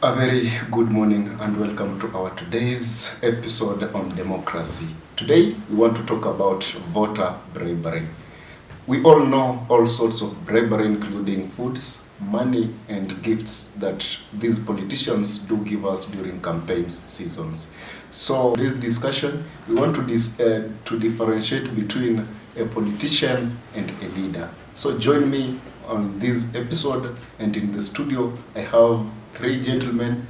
A very good morning and welcome to our today's episode on democracy. Today we want to talk about voter bribery. We all know all sorts of bribery, including foods, money and gifts that these politicians do give us during campaign seasons. So this discussion, we want to differentiate between a politician and a leader. So join me on this episode, and in the studio I have three gentlemen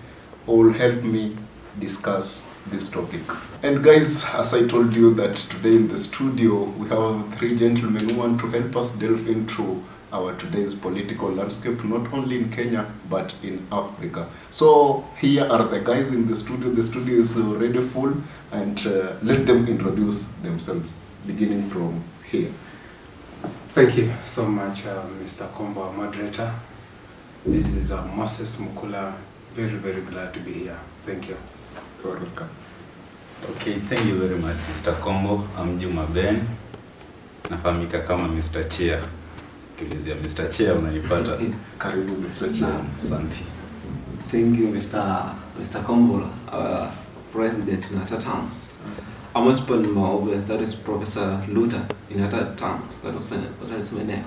who will help me discuss this topic. And guys, as I told you that today in the studio we have three gentlemen who want to help us delve into our today's political landscape, not only in Kenya but in Africa. So here are the guys in the studio. The studio is already full, and let them introduce themselves, beginning from here. Thank you so much, Mr. Kombo, our moderator. This is Moses Mukula. Very, very glad to be here. Thank you. You are welcome. Okay, thank you very much, Mr. Kombo. I'm Juma Ben. Nafahamika kama Mr. Chair. Kilizia Mr. Chair unanipata. Karibu Mr. Chair. Asante. Thank you, Mr. Kombo, our president in other terms. I must put more over, that is Professor Luther in other terms. That's my name.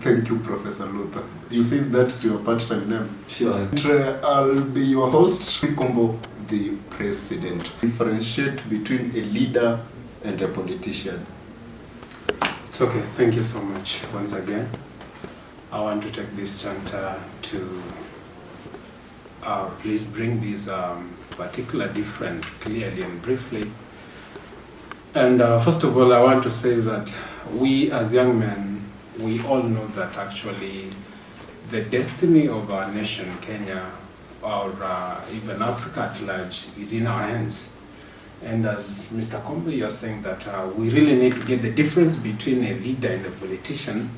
Thank you, Professor Luther. You see, that's your part-time name. Sure. And, I'll be your host, Kombo, the president. Differentiate between a leader and a politician. It's okay. Thank you so much once again. I want to take this chance to please bring this particular difference clearly and briefly. And first of all, I want to say that we as young men, we all know that actually the destiny of our nation, Kenya, or even Africa at large, is in our hands. And as Mr. Kombo, you are saying that we really need to get the difference between a leader and a politician.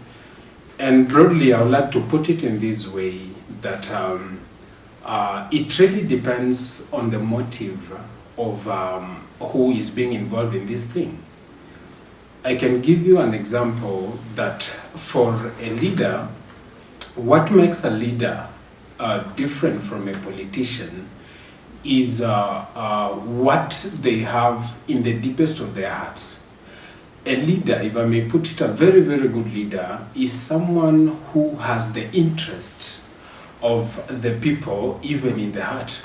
And broadly, I would like to put it in this way, that it really depends on the motive of who is being involved in this thing. I can give you an example that for a leader, what makes a leader different from a politician is what they have in the deepest of their hearts. A leader, if I may put it, a very, very good leader is someone who has the interest of the people even in the heart.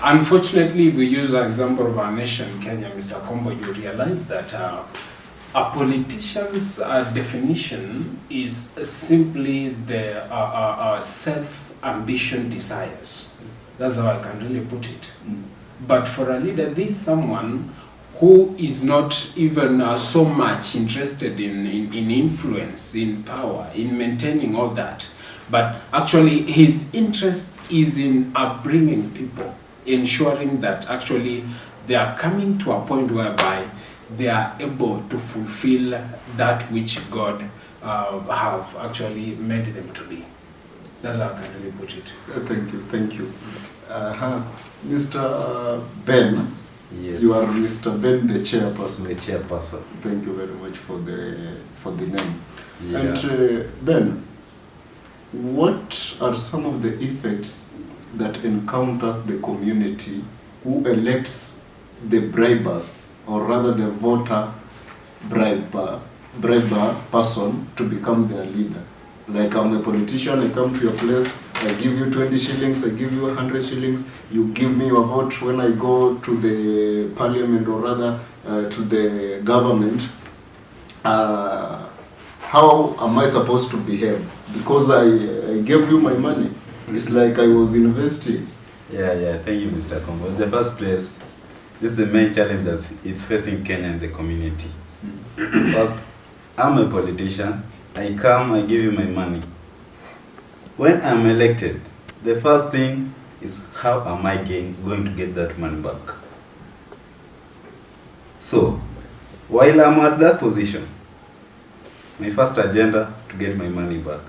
Unfortunately, if we use an example of our nation, Kenya, Mr. Kombo, you realize that a politician's definition is simply the self-ambition desires. That's how I can really put it. But for a leader, this is someone who is not even so much interested in influence, in power, in maintaining all that. But actually, his interest is in upbringing people, ensuring that actually they are coming to a point whereby they are able to fulfill that which God have actually made them to be. That's how I can really put it. Thank you. Mr. Ben, Yes. you are Mr. Ben, the chairperson. The chairperson. Thank you very much for the name. Yeah. And Ben, what are some of the effects that encounters the community who elects the bribers, or rather the voter briber person to become their leader? Like, I'm a politician, I come to your place, I give you 20 shillings, I give you 100 shillings, you give me your vote when I go to the parliament, or rather to the government. How am I supposed to behave? Because I gave you my money. It's like I was investing. Yeah, thank you, Mr. Kombo. In the first place, this is the main challenge that is facing Kenya and the community. First, I'm a politician. I come, I give you my money. When I'm elected, the first thing is, how am I going to get that money back? So, while I'm at that position, my first agenda to get my money back.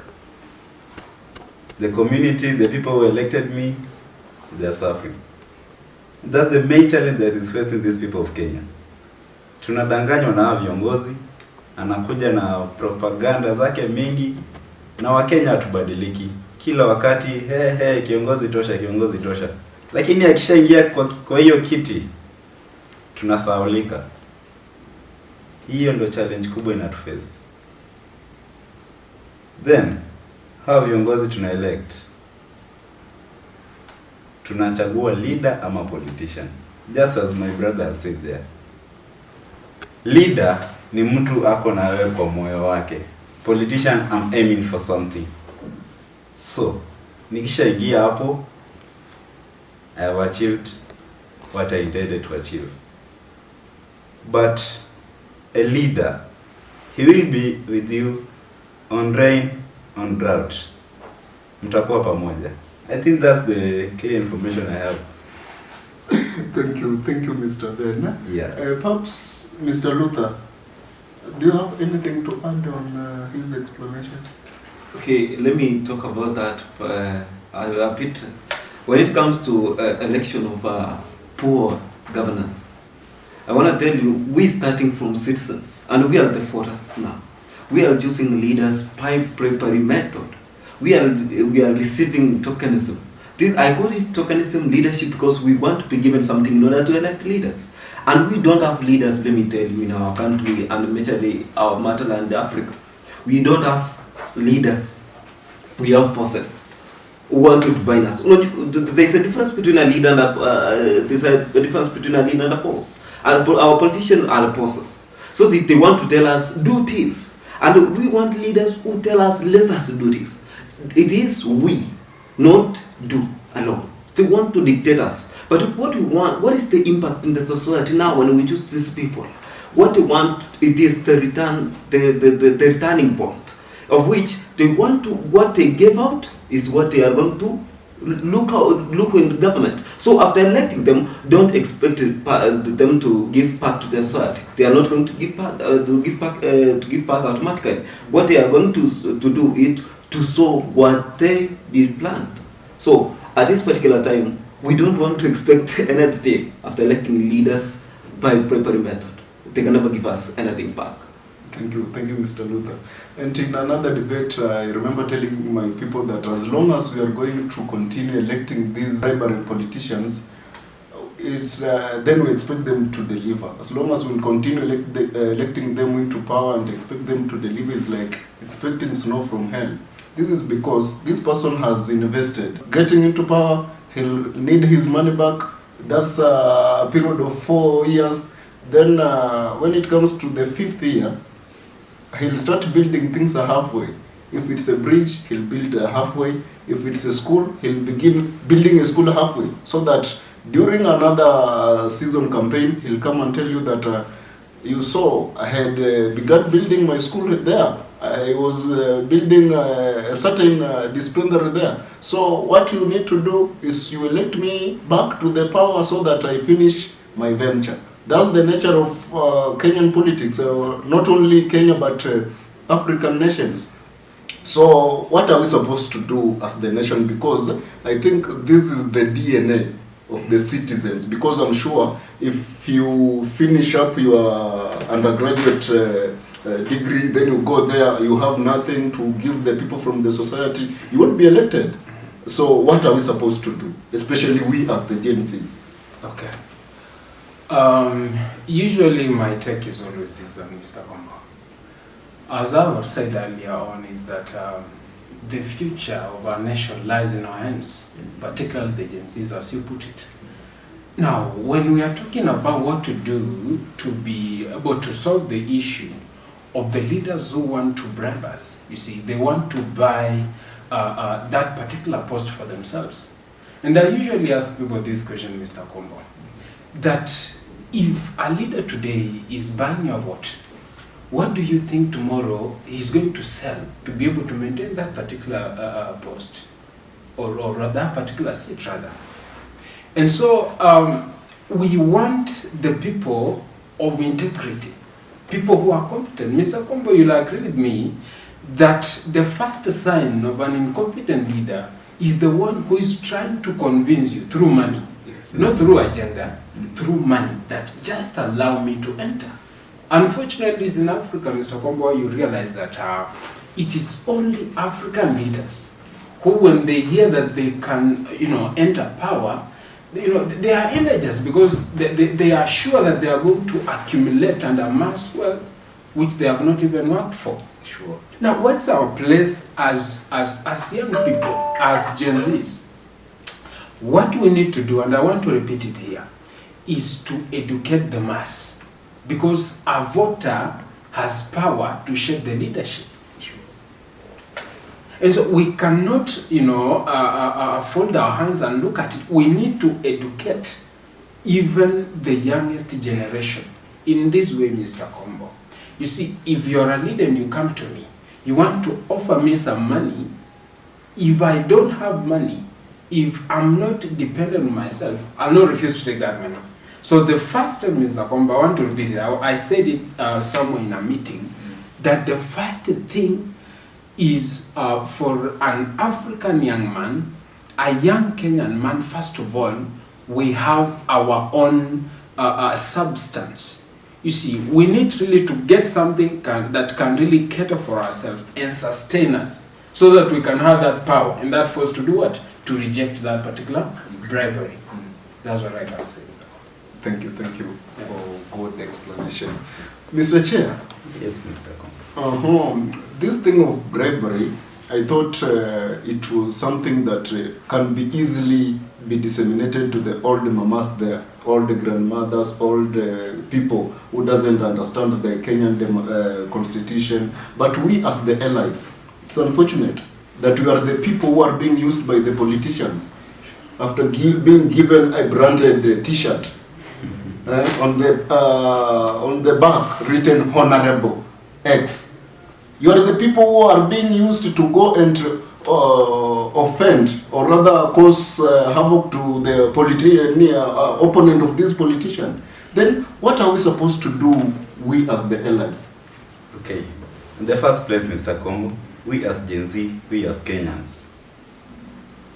The community, the people who elected me, they are suffering. That's the main challenge that is facing these people of Kenya. Tunadanganywa na viongozi, anakuja na propaganda zake mingi, na Wakenya hatubadiliki kila wakati kiongozi tosha, lakini akishaingia kwa hiyo kiti tunasahaulika. Hiyo ndo challenge kubwa inatuface. Then hawa viongozi tuna elect, tunachagua leader ama politician. Just as my brother has said there, leader ni mtu ako na wewe kwa moyo wake. Politician, I'm aiming for something. So nikishaingia hapo, I have achieved what I intended to achieve. But a leader, he will be with you on rain, on drought. Mtakuwa pamoja. I think that's the clear information I have. Thank you, Mr. Ben. Yeah. Perhaps, Mr. Luther, do you have anything to add on his explanation? Okay, let me talk about that a bit. When it comes to election of poor governance, I want to tell you, we're starting from citizens, and we are the voters now. We are using leaders by bribery method. We are receiving tokenism. I call it tokenism leadership because we want to be given something in order to elect leaders. And we don't have leaders, let me tell you, in our country, and majorly our motherland, Africa. We don't have leaders. We have bosses who want to divide us. There's a difference between a leader and a boss. And our politicians are the bosses. So they want to tell us, do this. And we want leaders who tell us, let us do this. It is we, not do alone. They want to dictate us. But what we want, what is the impact in the society now when we choose these people? What they want, it is the returning point, of which they want to, what they gave out is what they are going to look in the government. So after electing them, don't expect them to give back to their society. They are not going to give back automatically. What they are going to do is to sow what they did plant. So at this particular time, we don't want to expect anything after electing leaders by bribery method. They can never give us anything back. Thank you, Mr. Luther. And in another debate, I remember telling my people that as long as we are going to continue electing these bribery politicians, it's then we expect them to deliver. As long as we continue electing them into power and expect them to deliver, is like expecting snow from hell. This is because this person has invested. Getting into power, he'll need his money back. That's a period of 4 years. Then when it comes to the 5th year, he'll start building things halfway. If it's a bridge, he'll build halfway. If it's a school, he'll begin building a school halfway. So that during another season campaign, he'll come and tell you that you saw, I had begun building my school there. I was building a certain dispensary there. So what you need to do is you elect me back to the power so that I finish my venture. That's the nature of Kenyan politics, not only Kenya but African nations. So what are we supposed to do as the nation? Because I think this is the DNA of the citizens. Because I'm sure if you finish up your undergraduate degree, then you go there, you have nothing to give the people from the society, you won't be elected. So what are we supposed to do, especially we as the Gen Zs? Okay. Usually my take is always this, Mr. Kombo. As I was said earlier on, is that the future of our nation lies in our hands, particularly the Gen Zs, as you put it. Now, when we are talking about what to do to be able to solve the issue of the leaders who want to bribe us, you see, they want to buy that particular post for themselves. And I usually ask people this question, Mr. Kombo, that if a leader today is buying your vote, what do you think tomorrow he's going to sell to be able to maintain that particular post or that particular seat rather? And so we want the people of integrity, people who are competent. Mr. Kombo, you'll agree with me that the first sign of an incompetent leader is the one who is trying to convince you through money, not through agenda, through money, that just allow me to enter. Unfortunately, in Africa, Mr. Kombo, you realize that it is only African leaders who, when they hear that they can, enter power, they are energized because they are sure that they are going to accumulate and amass wealth which they have not even worked for. Sure. Now, what's our place as young people, as Gen Zs? What we need to do, and I want to repeat it here, is to educate the mass, because a voter has power to shape the leadership. And so we cannot, fold our hands and look at it. We need to educate even the youngest generation in this way, Mr. Combo. You see, if you're a leader and you come to me, you want to offer me some money. If I don't have money, if I'm not dependent on myself, I'll not refuse to take that money. So the first time, Mr. Combo, I want to repeat it. I said it somewhere in a meeting, that the first thing is for an African young man, a young Kenyan man, first of all, we have our own substance. You see, we need really to get something that can really cater for ourselves and sustain us, so that we can have that power and that force to do what? To reject that particular bribery. That's what I can say, Mr. Thank you for good explanation. Mr. Chair? Yes, Mr. Combo. This thing of bribery, I thought it was something that can be easily be disseminated to the old mamas there, all the grandmothers, all the people who doesn't understand the Kenyan constitution. But we as the elites, it's unfortunate that we are the people who are being used by the politicians. After being given a branded T-shirt, on the back written Honorable X. You are the people who are being used to go and offend, or rather cause havoc to the opponent of this politician. Then what are we supposed to do, we as the elites? Okay, in the first place, Mr. Combo, we as Gen Z, we as Kenyans,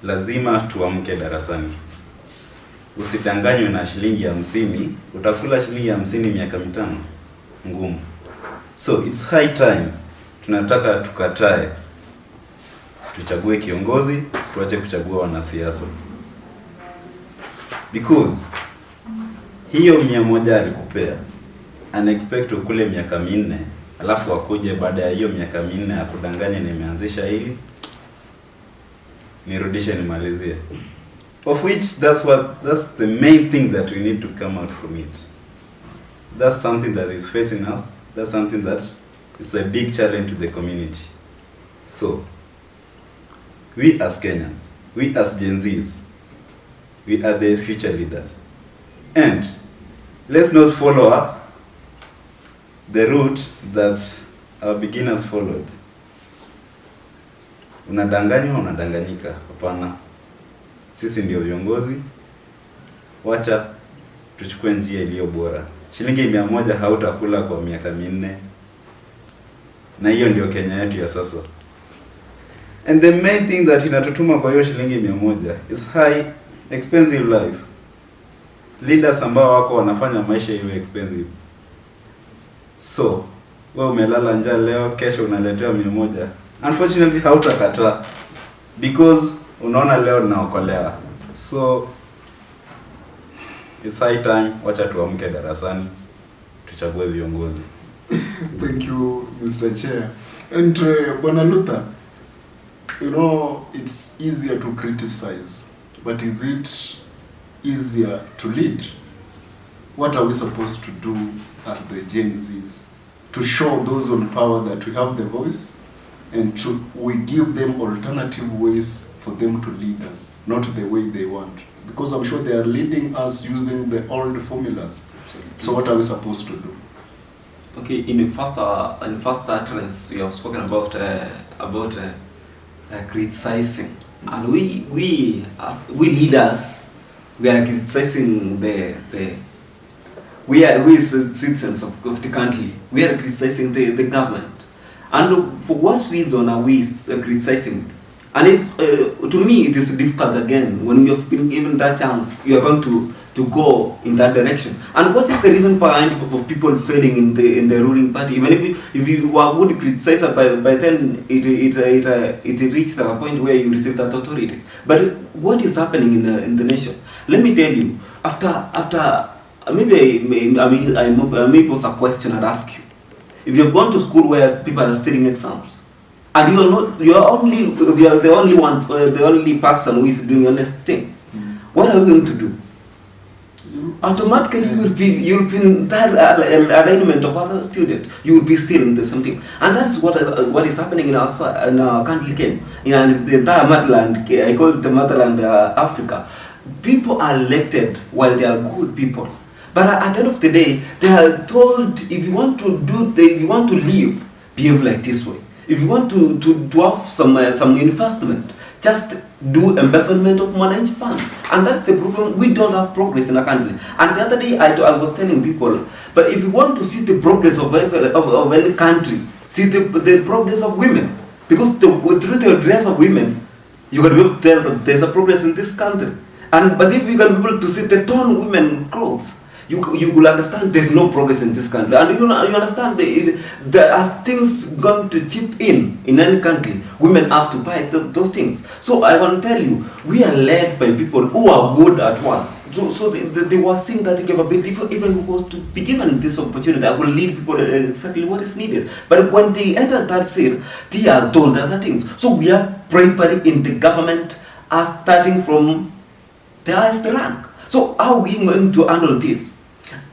lazima tuamke darasani. Usidanganywe na shilingi 50, utakula shilingi 50 miaka 5. Ngumu. So it's high time, tunataka tukatae, tuchague kiongozi, tuache kuchagua wanasiasa. Because hiyo 100 alikupea, unexpect ukule miaka 4, alafu akuje baada ya hiyo miaka 4 akudanganye nimeanzisha hili, nirudishe nimalizie. Of which that's the main thing that we need to come out from it. That's something that is facing us. That's something that is a big challenge to the community. So, we as Kenyans, we as Gen Zs, we are the future leaders. And let's not follow the route that our beginners followed. Unadanganywa, unadanganyika. Hapana. Sisi ndio viongozi. Wacha tuchukue njia iliyo bora. Shilingi 100 hautakula kwa miaka 4. Na hiyo ndio Kenya yetu ya sasa. And the main thing that inatutuma kwa hiyo shilingi 100 is high expensive life. Leaders ambao wako wanafanya maisha iwe expensive. So, wewe umelala njaa leo, kesho unaletewa 100. Unfortunately hautakataa because unaona leo naokolewa. So it's high time, wacha tuamke darasani, tuchague viongozi. Thank you, Mr. Chair. And Bwana Luther, it's easier to criticize, but is it easier to lead? What are we supposed to do as the Gen Zs to show those on power that we have the voice, and we give them alternative ways for them to lead us, not the way they want? Because I'm sure they are leading us using the old formulas. So what are we supposed to do? Okay, in the first utterance, we have spoken about criticizing, and we leaders, we are criticizing we citizens of the country, we are criticizing the government. And for what reason are we criticizing it? And it's to me it is difficult again when you have been given that chance. You are going to to go in that direction. And what is the reason behind of people failing in the ruling party? Even if you were good criticizer, by then it reached a point where you receive that authority. But what is happening in the nation? Let me tell you. After maybe I pose a question and ask you: if you have gone to school where people are studying exams, and you are the only person who is doing honest thing, what are we going to do? Automatically you'll be in that alignment of other students. You will be still in the same thing, and that's what is happening in our country, in the entire motherland. I call it the motherland, Africa. People are elected while they are good people, but at the end of the day, they are told, if you want to live, behave like this way. If you want to have some investment, just do embezzlement of managed funds. And that's the problem. We don't have progress in our country. And the other day I was telling people, but if you want to see the progress of any country, see the progress of women. Because through the dress of women, you can be able to tell that there's a progress in this country. But if you can be able to see the tone women clothes, you will understand there's no progress in this country. And you understand as things going to chip in any country, women have to buy those things. So I want to tell you, we are led by people who are good at once. So they were saying that capability, if I was to be given this opportunity, I will lead people exactly what is needed. But when they enter that scene, they are told other things. So we are bribery in the government as starting from the highest rank. So how are we going to handle this?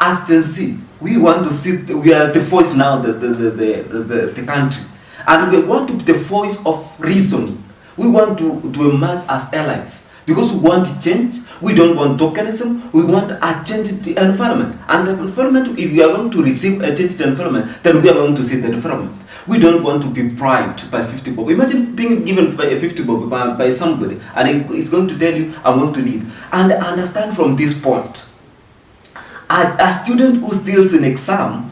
As Gen Z, we want to sit, we are the voice now, the country. And we want to be the voice of reasoning. We want to emerge as allies. Because we want change, we don't want tokenism, we want a changed environment. And the environment, if we are going to receive a changed environment, then we are going to see the environment. We don't want to be bribed by 50 bob. Imagine being given by a 50 bob by somebody, and he's going to tell you, I want to lead. And understand from this point, a student who steals an exam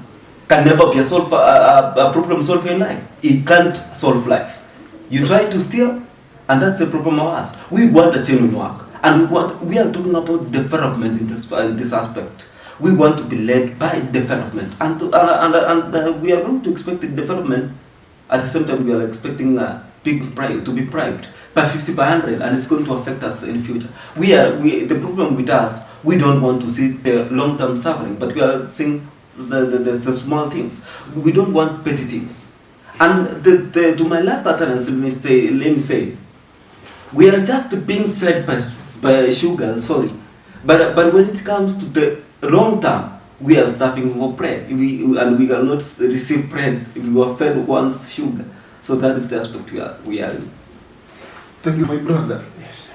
can never be a problem solver in life. He can't solve life. You try to steal, and that's the problem of us. We want a genuine work, and we are talking about development in this aspect. We want to be led by development, and we are going to expect the development. At the same time, we are expecting to be bribed by 50, by 100, and it's going to affect us in the future. The problem with us, we don't want to see the long-term suffering, but we are seeing the small things. We don't want petty things. And to my last utterance, let me say, we are just being fed by sugar, sorry. But when it comes to the long term, we are starving for bread, and we cannot receive bread if we are fed once sugar. So that is the aspect we are in. Thank you, my brother. Yes.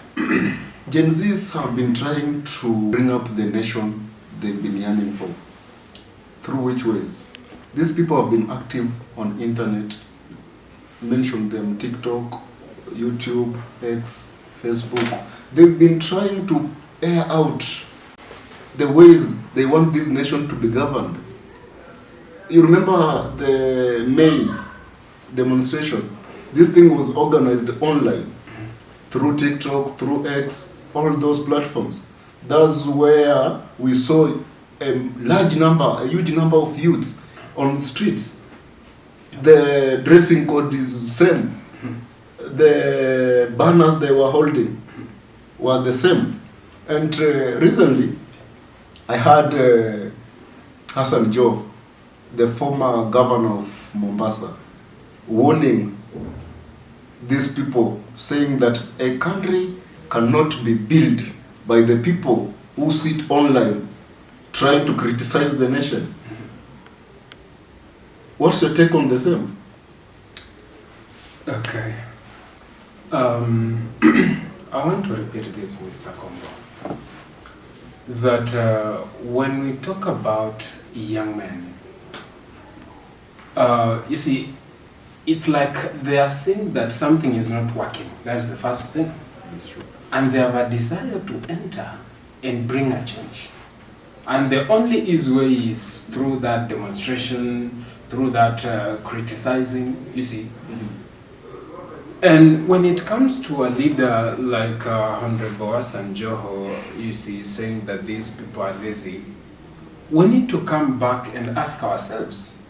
Gen Zs have been trying to bring up the nation they've been yearning for. Through which ways? These people have been active on internet. Mention them: TikTok, YouTube, X, Facebook. They've been trying to air out the ways they want this nation to be governed. You remember the May demonstration? This thing was organized online, through TikTok, through X, all those platforms. That's where we saw a huge number of youths on the streets. The dressing code is the same. The banners they were holding were the same. And recently, I heard Hassan Joe, the former governor of Mombasa, warning these people, saying that a country cannot be built by the people who sit online trying to criticize the nation. What's your take on the same? Okay. I want to repeat this, Mr. Kombo, that when we talk about young men, you see, it's like they are saying that something is not working. That's the first thing. That's true. And they have a desire to enter and bring a change. And the only easy way is through that demonstration, through that criticizing, you see. And when it comes to a leader like Honorable Hassan Joho, you see, saying that these people are lazy, we need to come back and ask ourselves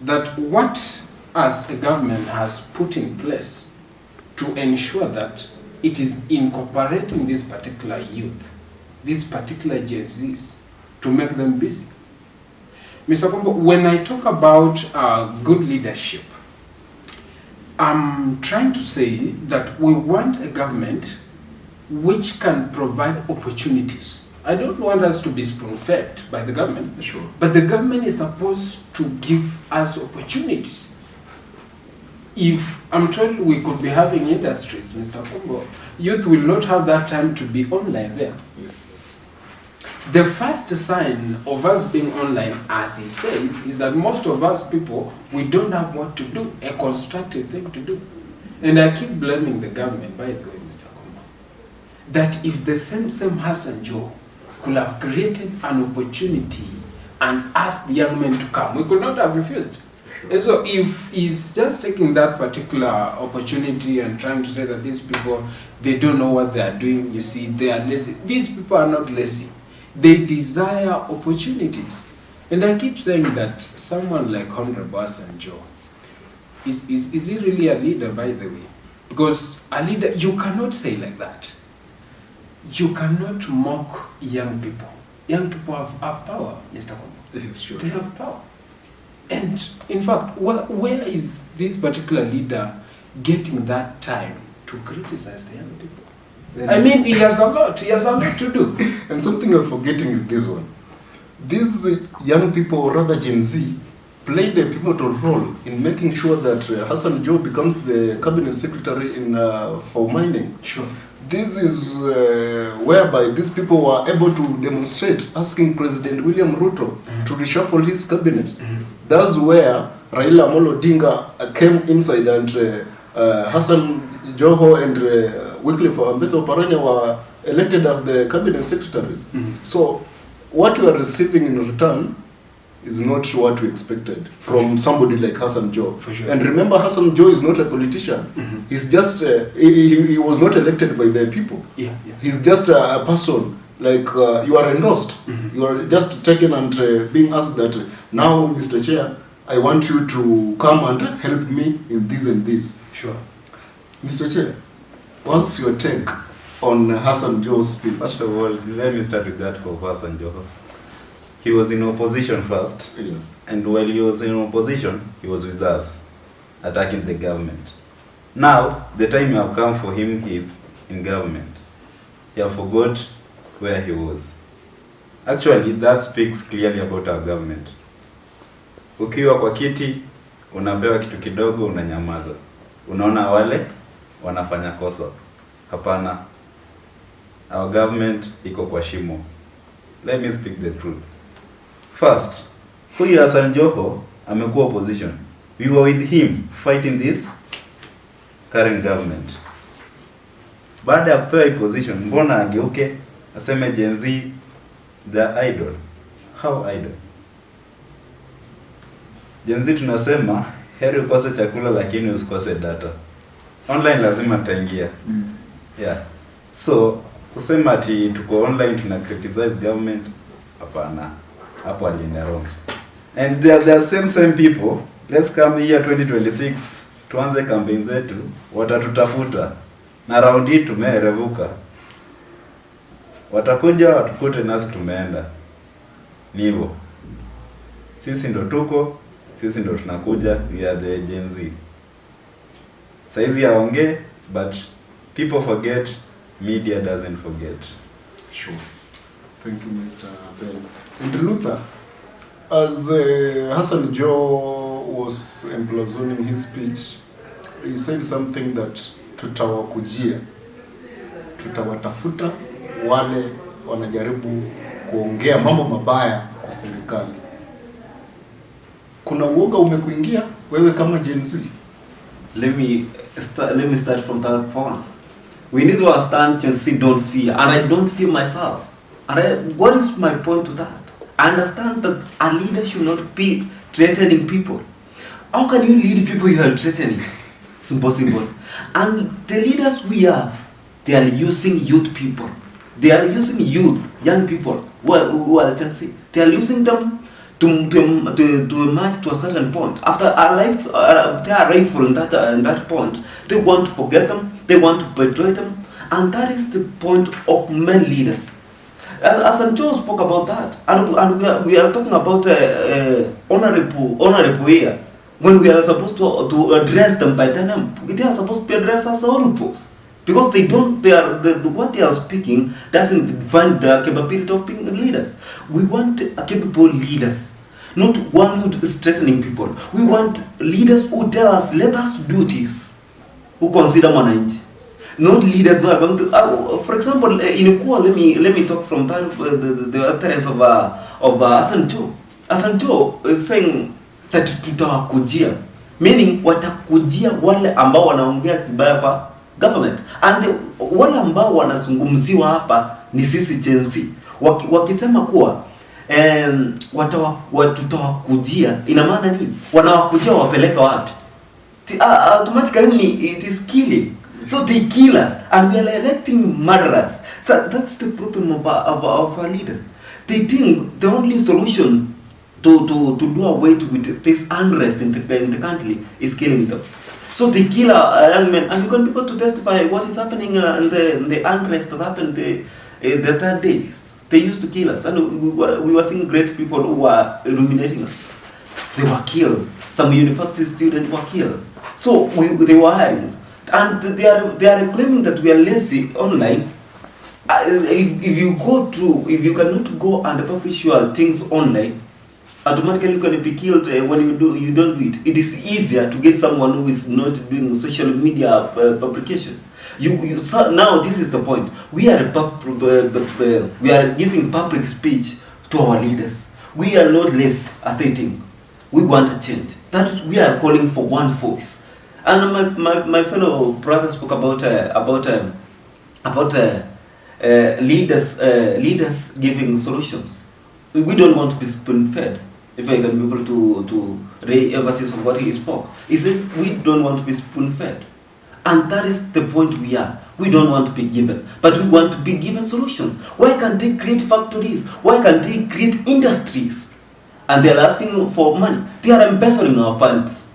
that what as a government has put in place to ensure that it is incorporating this particular youth, these particular Gen Zs, to make them busy. Mr. Kombo, when I talk about good leadership, I'm trying to say that we want a government which can provide opportunities. I don't want us to be spoon-fed by the government, Sure. but the government is supposed to give us opportunities. If I'm told we could be having industries, Mr. Kombo, youth will not have that time to be online there. Yes. The first sign of us being online, as he says, is that most of us people, we don't have what to do, a constructive thing to do. And I keep blaming the government, by the way, Mr. Kombo, that if the same Hassan Joho could have created an opportunity and asked the young men to come, we could not have refused. And so if he's just taking that particular opportunity and trying to say that these people, they don't know what they are doing, you see, they are lazy. These people are not lazy. They desire opportunities. And I keep saying that someone like Honorable Hassan Joho, is he really a leader, by the way? Because a leader, you cannot say like that. You cannot mock young people. Young people have power, Mr. Kombo. Yes, sure. They have power. And in fact, where is this particular leader getting that time to criticize the young people? I mean, he has a lot to do. And something you're forgetting is this one. These young people, or rather Gen Z, played a pivotal role in making sure that Hassan Joho becomes the cabinet secretary for mining. Sure. This is whereby these people were able to demonstrate, asking President William Ruto to reshuffle his cabinets. That's where Raila Amolo Odinga came inside, and Hassan Joho and Wycliffe Ambetsa Oparanya were elected as the cabinet secretaries. So what we are receiving in return is not what we expected from somebody like Hassan Joho. For sure. And remember, Hassan Joho is not a politician. He's just, he was not elected by the people. Yeah. He's just a person, like you are endorsed. You are just taken and being asked that, now, Mr. Chair, I want you to come and help me in this and this. Sure. Mr. Chair, what's your take on Hassan Joho's speech? First of all, let me start with that for Hassan Joho. He was in opposition first, Yes. and while he was in opposition, he was with us, attacking the government. Now, the time you have come for him, he is in government. He have forgot where he was. Actually, that speaks clearly about our government. Ukiwa kwa kiti, unapewa kitu kidogo, unanyamaza. Unaona wale wanafanya kosa. Hapana. Our government iko kwa shimo. Let me speak the truth. First, huyu Hassan Joho amekuwa opposition. We were with him fighting this current government. Baada ya kupewa position, mbona ageuke aseme Gen Z the idol? How idol? Gen Z tunasema heri ukose chakula lakini usikose data. Online lazima taingia. Yeah. So kusema ati tuko online tuna criticize government, hapana. Hapo alienda wrong. And they are same people. Let's come here 2026 tuanze campaign zetu, watatutafuta. Na round hii tumerevuka. Watakuja watukute nasi tumeenda. Ni hivyo. Sisi ndo tuko, sisi ndo tunakuja, we are the Gen Z. Saizi aongee, but people forget, media doesn't forget. Sure. Thank you, Mr. Ben. And Luther, as Hassan Joho was emblazonning his speech, he said something that tutawakujia, tutawatafuta wale wanajaribu kuongea mambo mabaya kwa serikali. Kuna uoga umekuingia wewe kama Gen Z? Let me start from that point. We need to understand Gen Z don't fear, and I don't fear myself. And what is my point to that? I understand that a leader should not be threatening people. How can you lead people you are threatening? It's impossible. And the leaders we have, they are using youth people. They are using youth, young people who are Gen Z. They are using them to emerge to a certain point. After our life, they are rightful in that point. They want to forget them. They want to betray them, and that is the point of many leaders. As Joe spoke about that, and we are talking about honorable here. When we are supposed to address them by their name, they are supposed to be addressed as honorables. Because what they are speaking doesn't define the capability of being leaders. We want capable leaders, not one who is threatening people. We want leaders who tell us, let us do this, who consider manage. Not leaders who are going to. For example, in Ukua, let me talk from that the utterance of Hassan Joe. Hassan Joe is saying that tutawakujia, meaning watakujia wale ambao wanaongea vibaya kwa government, and wale ambao wanazungumziwa hapa ni sisi Gen Z. Wakisema kuwa tutawakujia, ina maana nini? Wanawakujia wapeleka wapi? Automatically it is killing. So they kill us, and we are electing murderers. So that's the problem of our leaders. They think the only solution to do away with this unrest in the country is killing them. So they kill our young men, and we want people to testify what is happening in the unrest that happened the third days. They used to kill us, and we were seeing great people who were illuminating us. They were killed. Some university students were killed. So they were hiring. And they are claiming that we are lazy online. If you cannot go and publish your things online, automatically you're going to be killed when you don't do it. It is easier to get someone who is not doing social media publication. So now this is the point. We are giving public speech to our leaders. We are not less as they think. We want a change. That is, we are calling for one voice. And my fellow brother spoke about leaders giving solutions. We don't want to be spoon-fed. If I can be able to re-emphasis on what he spoke, he says we don't want to be spoon-fed, and that is the point we are. We don't want to be given, but we want to be given solutions. Why can't they create factories? Why can't they create industries? And they are asking for money. They are embezzling our funds,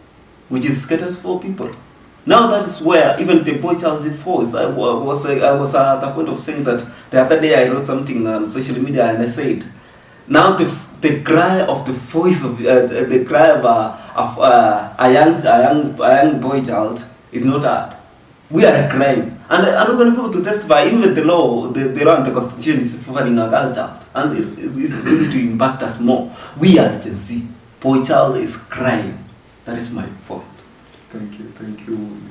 which is scattered for people. Now that is where even the boy child voice. I was at the point of saying that the other day I wrote something on social media and I said, now the cry of the voice of the cry of a young boy child is not heard. We are crying, and we're going to be able to testify. Even with the law, the law and the constitution is favoring a girl child, and it's going to impact us more. We are Gen Z. Boy child is crying. That is my point. Thank you,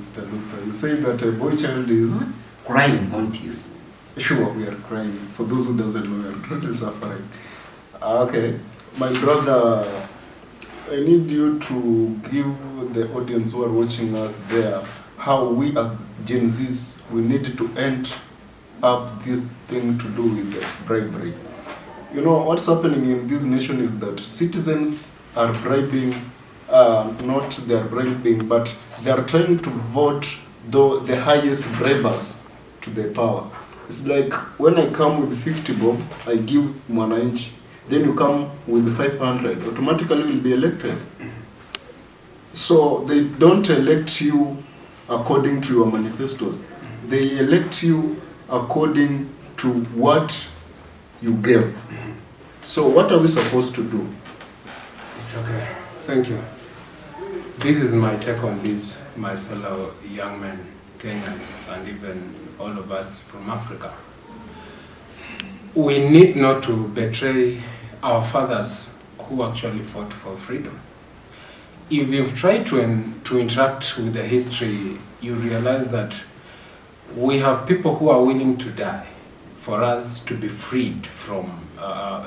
Mr. Luther. You say that a boy child is crying on tears. Sure, we are crying. For those who doesn't know, we are really suffering. Okay, my brother, I need you to give the audience who are watching us there how we as Gen Zs, we need to end up this thing to do with bribery. You know, what's happening in this nation is that citizens are bribing, not they are bribing, but they are trying to vote the highest bribers to the power. It's like when I come with 50 bob, I give Mwananchi, then you come with 500, automatically will be elected. So they don't elect you according to your manifestos. They elect you according to what you gave. So what are we supposed to do? It's okay. Thank you. This is my take on this, my fellow young men, Kenyans, and even all of us from Africa. We need not to betray our fathers who actually fought for freedom. If you've tried to interact with the history, you realize that we have people who are willing to die for us to be freed from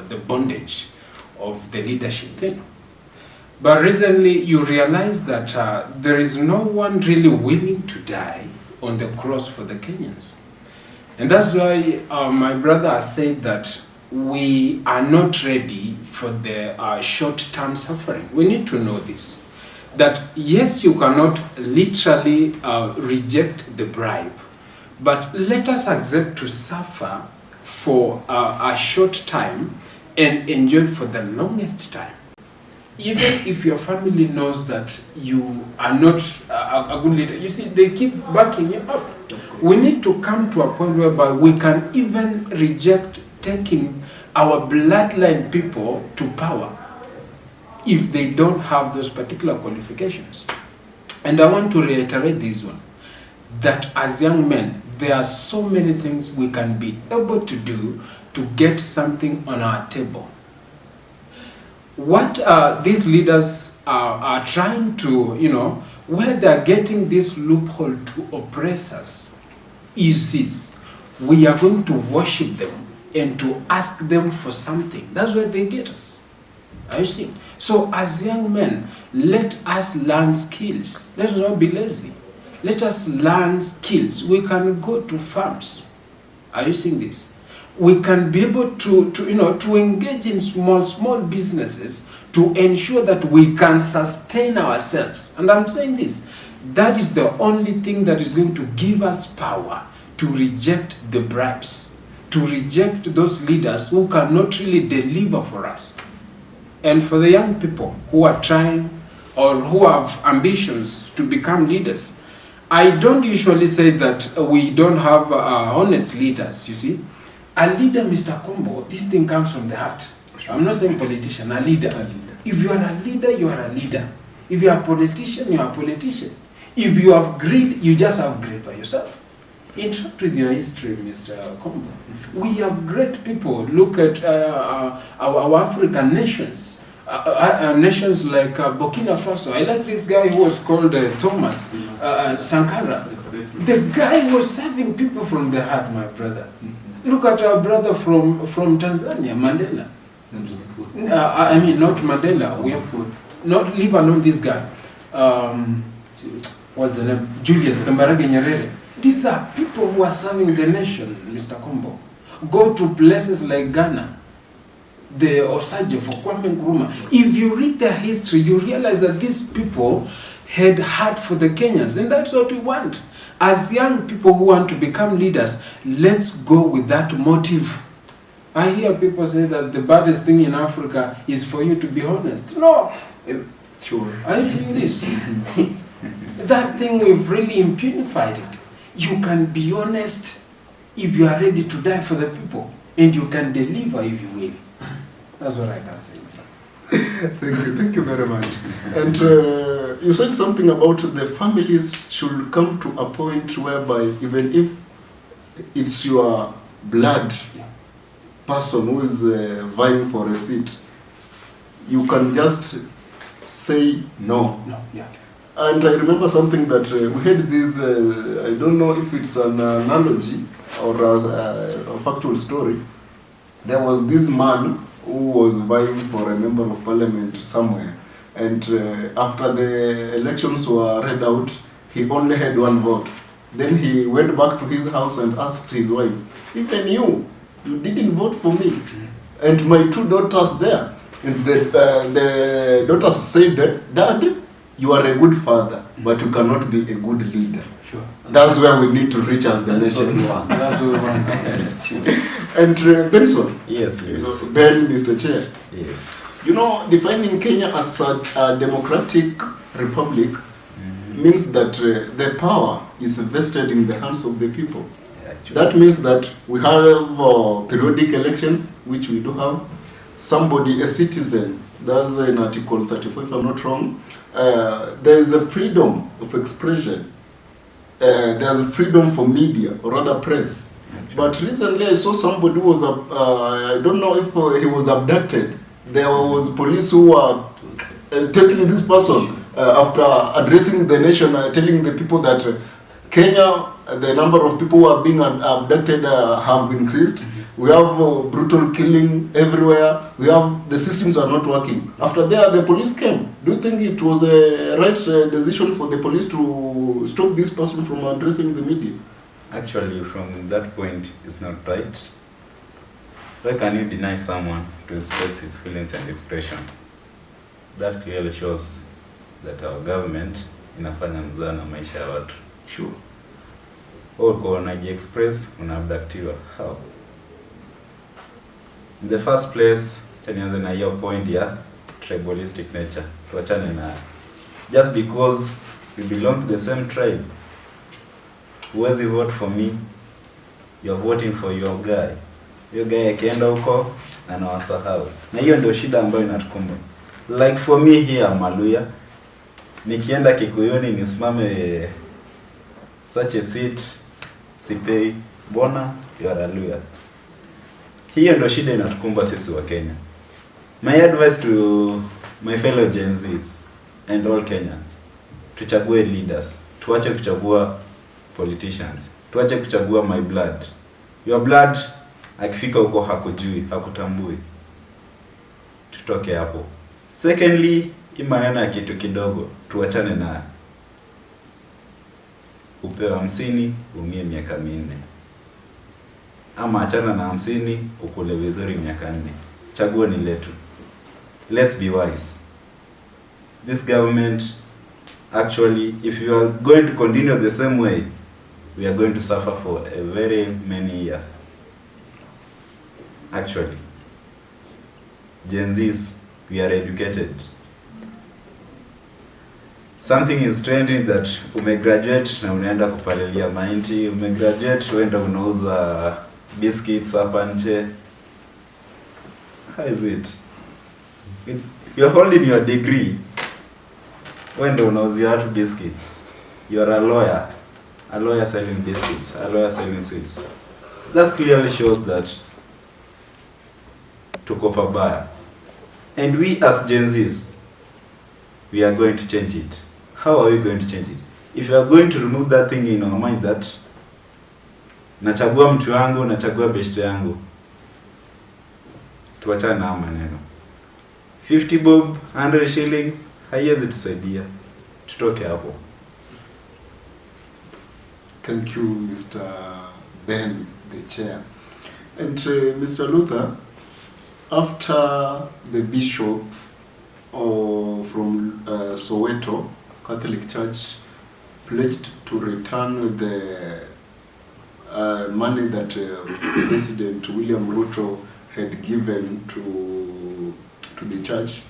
the bondage of the leadership thing. But recently you realize that there is no one really willing to die on the cross for the Kenyans. And that's why my brother has said that we are not ready for the short-term suffering. We need to know this. that yes, you cannot literally reject the bribe, but let us accept to suffer for a short time and enjoy for the longest time. Even if your family knows that you are not a good leader, you see, they keep backing you up. We need to come to a point whereby we can even reject taking our bloodline people to power if they don't have those particular qualifications. And I want to reiterate this one, that as young men, there are so many things we can be able to do to get something on our table. What these leaders are trying to, where they're getting this loophole to oppress us is this: we are going to worship them and to ask them for something. That's where they get us. Are you seeing? So as young men, let us learn skills. Let us not be lazy. Let us learn skills. We can go to farms. Are you seeing this? We can be able to engage in small businesses to ensure that we can sustain ourselves. And I'm saying this, that is the only thing that is going to give us power to reject the bribes, to reject those leaders who cannot really deliver for us. And for the young people who are trying or who have ambitions to become leaders, I don't usually say that we don't have honest leaders, you see. A leader, Mr. Combo, this thing comes from the heart. I'm not saying politician, a leader. If you are a leader, you are a leader. If you are a politician, you are a politician. If you have greed, you just have greed by yourself. Interact with your history, Mr. Combo. We have great people. Look at our African nations. Nations like Burkina Faso. I like this guy who was called Thomas Sankara. The guy was serving people from the heart, my brother. Look at our brother from Tanzania, Mandela. I mean, not Mandela. We have not leave alone this guy. What's the name? Julius Kambarage Nyerere. These are people who are serving the nation, Mr. Combo. Go to places like Ghana, the Osage for Kwame Nkrumah. If you read their history, you realize that these people had heart for the Kenyans, and that's what we want. As young people who want to become leaders, let's go with that motive. I hear people say that the baddest thing in Africa is for you to be honest. No. Sure. Are you seeing this? That thing, we've really impunified it. You can be honest if you are ready to die for the people, and you can deliver if you will. That's what I can say. Thank you very much. And you said something about the families should come to a point whereby even if it's your blood person who is vying for a seat, you can just say no. No, yeah. And I remember something that we had this, I don't know if it's an analogy or a factual story. There was this man who was vying for a member of parliament somewhere, and after the elections were read out, he only had one vote. Then he went back to his house and asked his wife, "Even you didn't vote for me, and my two daughters there." And the daughters said, "Dad, you are a good father, but you cannot be a good leader." Sure. That's where we need to reach as the nation. That's what we want. And Benson. Yes. Ben, Mr. Chair. Yes. Defining Kenya as a democratic republic means that the power is vested in the hands of the people. Actually. That means that we have periodic elections, which we do have. Somebody, a citizen, that's in Article 34, if I'm not wrong, there is a freedom of expression. There's a freedom for media, or rather press. But recently I saw somebody who was, I don't know if he was abducted. There was police who were taking this person after addressing the nation, telling the people that Kenya, the number of people who are being abducted have increased. We have brutal killing everywhere. The systems are not working. After that, the police came. Do you think it was a right decision for the police to stop this person from addressing the media? Actually, from that point, it's not right. Why can you deny someone to express his feelings and expression? That clearly shows that our government inafanya mzaa na maisha ya watu. Sure. Uko unaji-express, unaabductiwa. How? In the first place, chanianze na hiyo point ya tribalistic nature. Tuachane na just because we belong to the same tribe. Huwezi vote for me, you're voting for your guy. Your guy akienda huko anawasahau. Na hiyo ndio shida ambayo inatukumba. Like for me here Maluya, nikienda Kikuyuni nisimame such a seat, sipei, bona you are a Luya. Hiyo ndio shida inatukumba sisi wa Kenya. My advice to my fellow Gen Zs and all Kenyans, tuchague leaders, tuache kuchagua politicians, tuache kuchagua my blood. Your blood akifika huko hakujui, hakutambui. Tutoke hapo. Secondly, hii maneno ya kitu kidogo, tuachane na upewa 50 umie miaka 4. Ama achana na 50 ukule vizuri miaka 4. Chaguo ni letu. Let's be wise. This government, actually, if you are going to continue the same way, we are going to suffer for a very many years. Actually, Gen Zs, we are educated. Something is trending that umegraduate na unaenda kupalilia mahindi, umegraduate uenda unauza biscuits hapa nje. How is it? You're holding your degree. Uenda unauzia watu biscuits. You are a lawyer selling biscuits, a lawyer selling sweets. That clearly shows that tuko pabaya. And we as Gen Zs, we are going to change it. How are we going to change it? If you are going to remove that thing in our mind that nachagua mtu wangu, nachagua beshte yangu, tuachane na maneno. 50 bob, 100 shillings, haiwezi tusaidia. Tutoke hapo. Thank you, Mr. Ben, the chair. And Mr. Luther, after the bishop from Soweto Catholic Church pledged to return the money that President William Ruto had given to the church,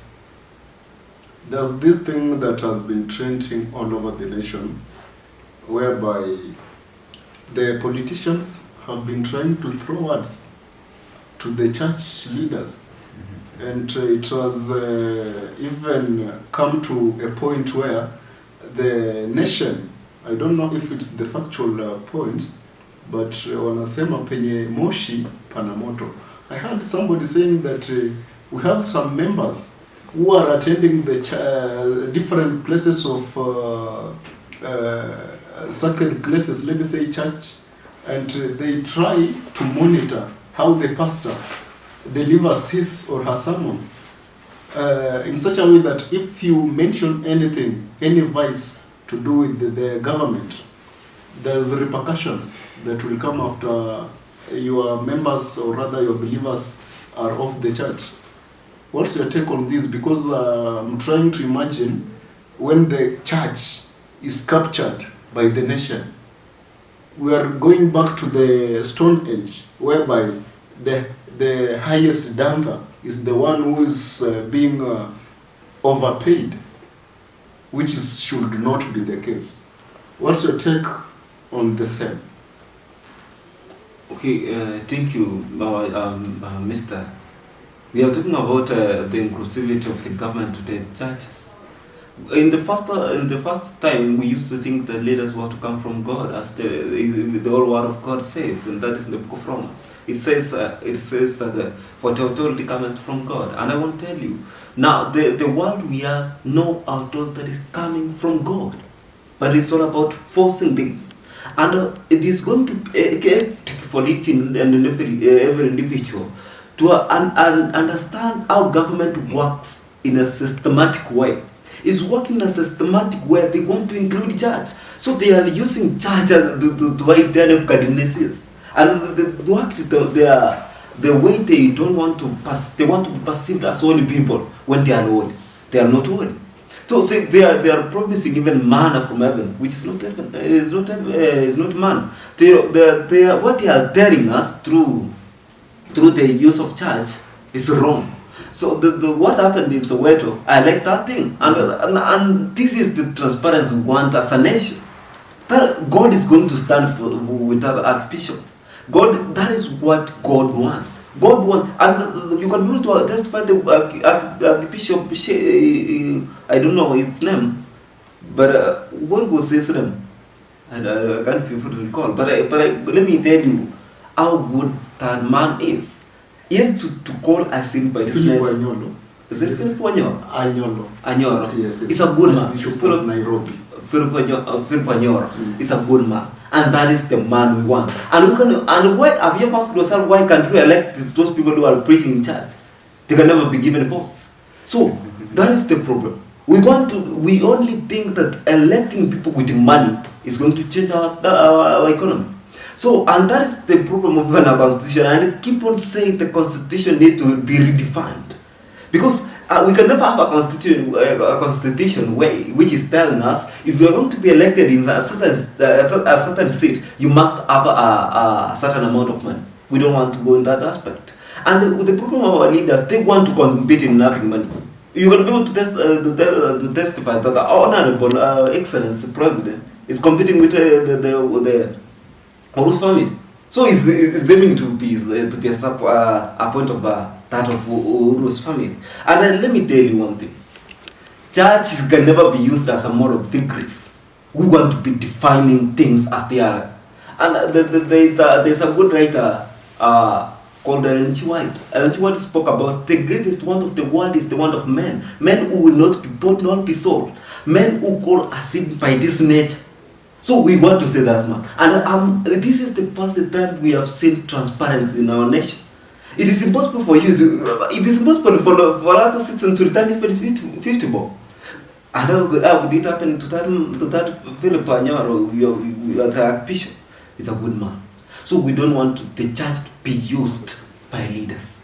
there's this thing that has been trending all over the nation, whereby the politicians have been trying to throw words to the church leaders. And it has even come to a point where the nation, I don't know if it's the factual points, but wanasema penye moshi pana moto. I heard somebody saying that we have some members who are attending the different places of sacred places, let me say church, and they try to monitor how the pastor delivers his or her sermon in such a way that if you mention anything, any vice to do with the government, there's the repercussions that will come after your members, or rather your believers, are of the church. What's your take on this? Because I'm trying to imagine when the church is captured by the nation. We are going back to the Stone Age, whereby the highest dancer is the one who is being overpaid, which should not be the case. What's your take on the same? Okay, thank you, Mr. We are talking about the inclusivity of the government to the churches. In the first time, we used to think the leaders were to come from God, as the whole word of God says, and that is in the book of Romans. It says that for the authority cometh from God. And I want to tell you, now the world we are no authority is coming from God, but it's all about forcing things. And it is going to get for each and every individual to understand how government works in a systematic way. It's working in a systematic way. They want to include church, so they are using church to hide their Nebuchadnezzars. And the way they don't want to they want to be perceived as holy people when they are holy. They are not holy. So they are promising even manna from heaven, which is not heaven, is not manna. What they are telling us through the use of church is wrong. So what happened in Soweto, I like that thing, and this is the transparency we want as a nation. That God is going to stand with that Archbishop. God, that is what God wants. God wants, and you can be able to testify the Archbishop. I don't know his name, but what was his name? And I can't be able to recall. But let me tell you how good that man is. He has to call us in by this night. Is it Philip Anyolo? Anyolo. Yes, it's a good man. Bishop of Nairobi. Philip Anyolo is a good man, and that is the man we want. And we can. And why have you asked yourself why can't we elect those people who are preaching in church? They can never be given votes. So that is the problem. We only think that electing people with money is going to change our economy. So, and that is the problem of our constitution. And I keep on saying the constitution needs to be redefined, because we can never have a constitution which is telling us if you are going to be elected in a certain seat, you must have a certain amount of money. We don't want to go in that aspect. And the problem of our leaders, they want to compete in having money. You can be able to testify that the Honorable Excellency President is competing with the Uru's family. So he's aiming to be a point of that of Uru's family. And let me tell you one thing. Church can never be used as a mode of victory. We want to be defining things as they are. And there's a good writer called Ellen G. White. Ellen G. White spoke about the greatest want of the world is the want of men. Men who will not be bought, not be sold. Men who call us in by this nature. So we want to say that, man. And this is the first time we have seen transparency in our nation. It is impossible for you to, it is impossible for other citizens to return it 50 bob. And how would it happen to that Philip Anyolo, the Archbishop? He's a good man. So we don't want the church to be used by leaders.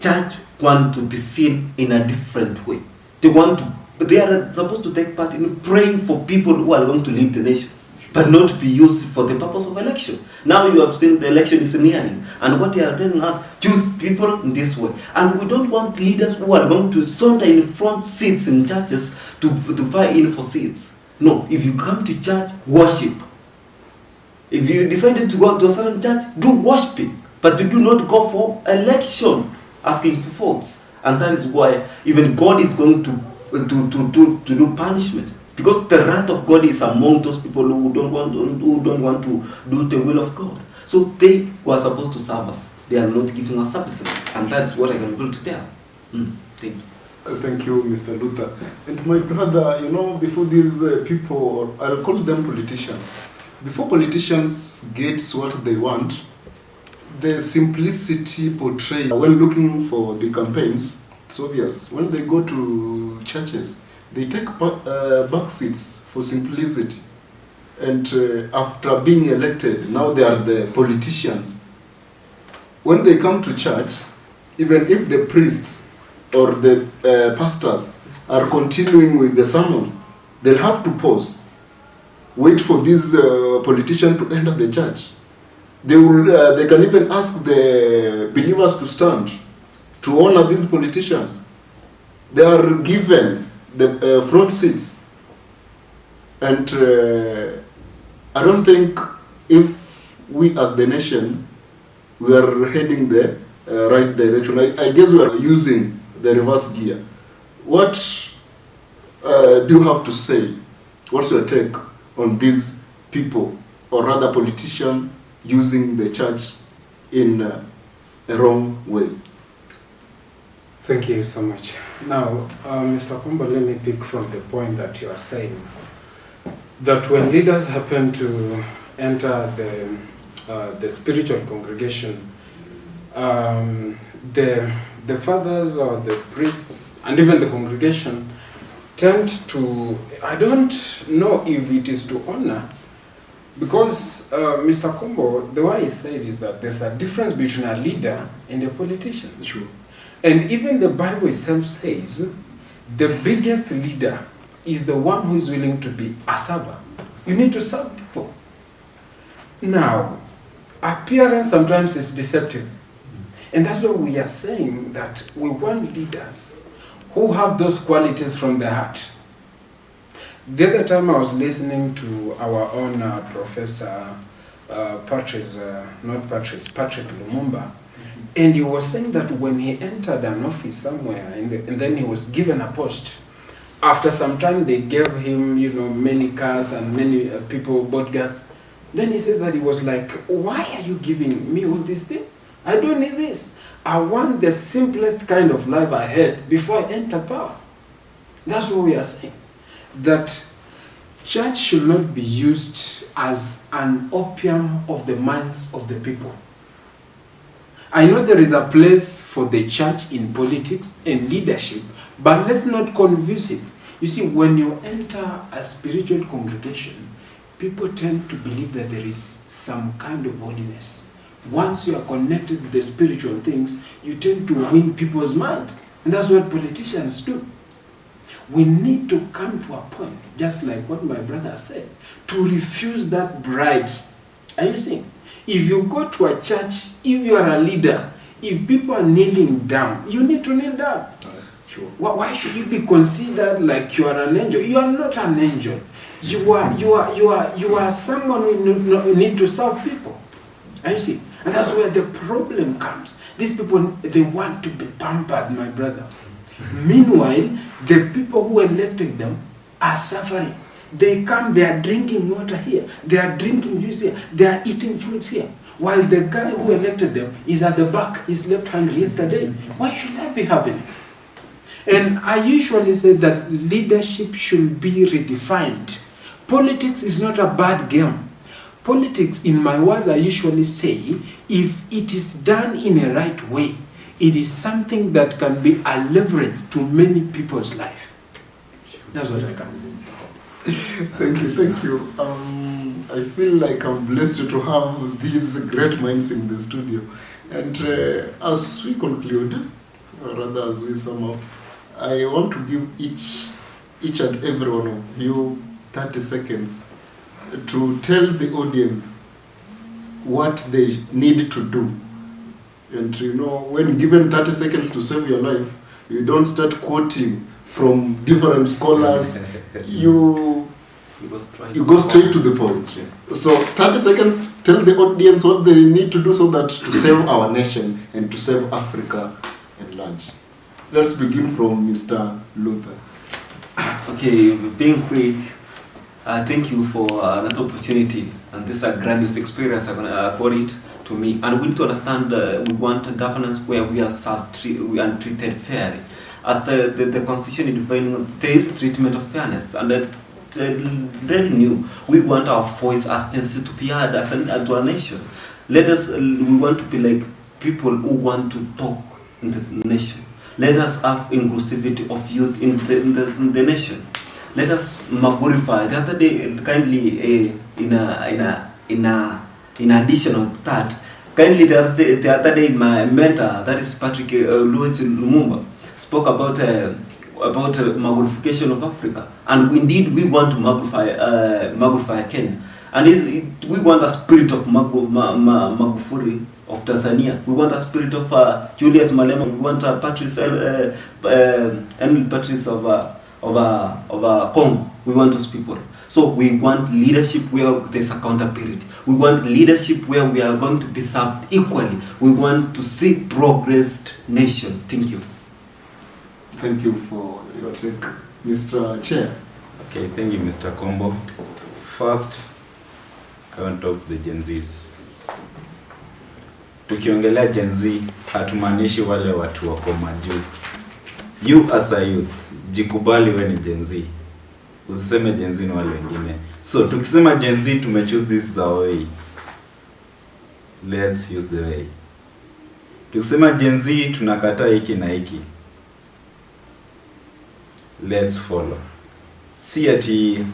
Church want to be seen in a different way. They are supposed to take part in praying for people who are going to lead the nation, but not to be used for the purpose of election. Now you have seen the election is nearing, and what they are telling us, choose people in this way. And we don't want leaders who are going to saunter in front seats in churches to fight in for seats. No, if you come to church, worship. If you decided to go to a certain church, do worshiping, but do not go for election, asking for votes. And that is why even God is going to do punishment, because the wrath of God is among those people who don't want to do the will of God. So they who are supposed to serve us, they are not giving us services, and that is what I can be able to tell. Thank you. Thank you, Mr. Luther. And my brother, before these people, I'll call them politicians. Before politicians get what they want, the simplicity portrayed when looking for the campaigns, it's obvious. When they go to churches, they take back seats for simplicity. And after being elected, now they are the politicians. When they come to church, even if the priests or the pastors are continuing with the sermons, they'll have to pause, wait for this politician to enter the church. They can even ask the believers to stand to honor these politicians. They are given the front seats. And I don't think if we as the nation, we are heading the right direction. I guess we are using the reverse gear. What do you have to say? What's your take on these people, or rather politicians, using the church in a wrong way? Thank you so much. Now, Mr. Kumba, let me pick from the point that you are saying, that when leaders happen to enter the spiritual congregation, the fathers or the priests and even the congregation tend to, I don't know if it is to honor, because Mr. Kumbo, the way he said is that there's a difference between a leader and a politician. True. And even the Bible itself says the biggest leader is the one who is willing to be a server. You need to serve people. Now, appearance sometimes is deceptive. And that's why we are saying that we want leaders who have those qualities from the heart. The other time I was listening to our own Professor Patrick Lumumba, and he was saying that when he entered an office somewhere and then he was given a post, after some time they gave him, many cars and many people bought gas. Then he says that he was like, why are you giving me all this thing? I don't need this. I want the simplest kind of life I had before I enter power. That's what we are saying. That church should not be used as an opium of the minds of the people. I know there is a place for the church in politics and leadership, but let's not confuse it. You see, when you enter a spiritual congregation, people tend to believe that there is some kind of holiness. Once you are connected with the spiritual things, you tend to win people's mind. And that's what politicians do. We need to come to a point, just like what my brother said, to refuse that bribes. Are you seeing? If you go to a church, if you are a leader, if people are kneeling down, you need to kneel down. Sure. Why should you be considered like you are an angel? You are not an angel. You are someone who need to serve people. And you see, and that's where the problem comes. These people, they want to be pampered, my brother. Meanwhile, the people who elected them are suffering. They come, they are drinking water here, they are drinking juice here, they are eating fruits here. While the guy who elected them is at the back, he slept hungry yesterday. Why should that be happening? And I usually say that leadership should be redefined. Politics is not a bad game. Politics, in my words, I usually say, if it is done in a right way, it is something that can be a leverage to many people's life. That's what I can say. Thank you. I feel like I'm blessed to have these great minds in the studio. And as we conclude, or rather as we sum up, I want to give each and every one of you 30 seconds to tell the audience what they need to do. And when given 30 seconds to save your life, you don't start quoting from different scholars. You go straight to the point. So 30 seconds, tell the audience what they need to do so that to save our nation and to save Africa at large. Let's begin from Mr. Luther. Okay, being quick, thank you for that opportunity and this grandiose experience for it to me. And we need to understand we want a governance where we are treated fairly. As the Constitution is defining, there is treatment of fairness. And telling you, we want our voice as to be heard as a nation. We want to be like people who want to talk in this nation. Let us have inclusivity of youth in the nation. Let us glorify. The other day, kindly, in addition of that, kindly the other day, my mentor, that is Patrick Lumumba, spoke about magnification of Africa, and indeed we want to magnify Kenya, and we want a spirit of Magufuli of Tanzania. We want a spirit of Julius Malema. We want a Patrice of Congo. We want those people. So we want leadership where there's accountability. We want leadership where we are going to be served equally. We want to see progressed nation. Thank you. Thank you for your take, Mr. Chair. Okay, thank you, Mr. Kombo. First, I want to talk to the Gen Zs. Tukiongelea Gen Z, hatumaanishi wale watu wako majuu. You as a youth, jikubali we ni Gen Z. Usiseme Gen Z ni wale wengine. So, tukisema Gen Z, tumechoose this is our way. Let's use the way. Tukisema Gen Z, tunakataa hiki na hiki. Let's follow. Si ati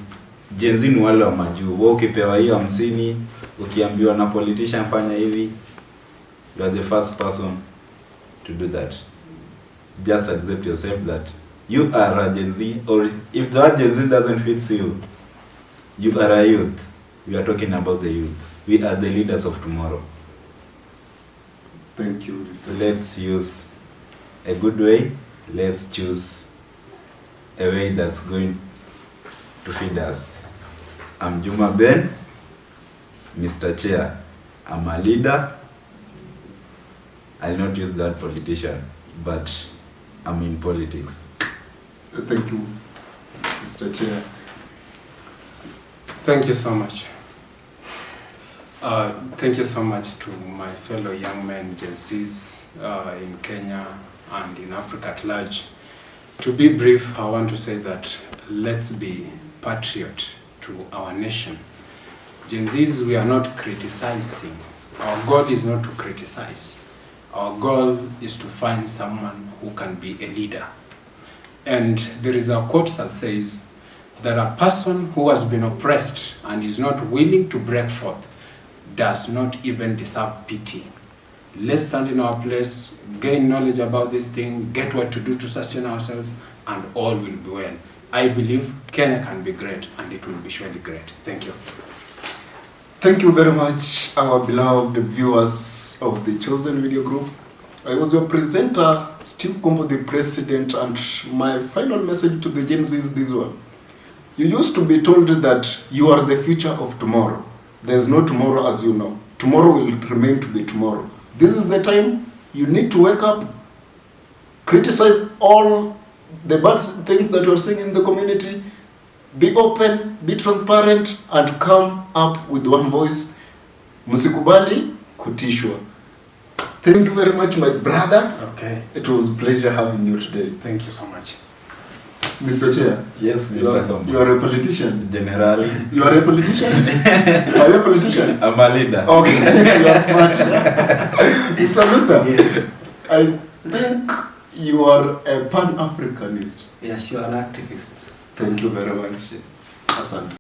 Gen Z ni wale wa majuu. Wewe ukipewa hiyo 50, ukiambiwa na politician fanya hivi, you are the first person to do that. Just accept yourself that You are a Gen Z, or if the word Gen Z doesn't fit you, you are a youth. We are talking about the youth. We are the leaders of tomorrow. Thank you, Mr. Let's use a good way. Let's choose a way that's going to feed us. I'm Juma Ben, Mr. Chair. I'm a leader. I'll not use that politician, but I'm in politics. Thank you, Mr. Chair. Thank you so much. Thank you so much to my fellow young men, Gen Zs, in Kenya and in Africa at large. To be brief, I want to say that let's be patriot to our nation. Gen Zs, we are not criticizing. Our goal is not to criticize. Our goal is to find someone who can be a leader. And there is a quote that says that a person who has been oppressed and is not willing to break forth does not even deserve pity. Let's stand in our place, gain knowledge about this thing, get what to do to sustain ourselves, and all will be well. I believe Kenya can be great, and it will be surely great. Thank you. Thank you very much, our beloved viewers of the Chosen Media Group. I was your presenter, Steve Kombo, the president, and my final message to the Gen Z is this one. You used to be told that you are the future of tomorrow. There's no tomorrow as you know. Tomorrow will remain to be tomorrow. This is the time you need to wake up, criticize all the bad things that you're seeing in the community, be open, be transparent, and come up with one voice. Musikubali kutishwa. Thank you very much, my brother. Okay. It was a pleasure having you today. Thank you so much. Mr. Chair. Yes, Mr. Kombo. You are a politician. Generally. You are a politician? Are you a politician? I'm a leader. Okay, you are smart. Mr. Luther. Yes. I think you are a pan-Africanist. Yes, you are an activist. Thank you very much. Asante.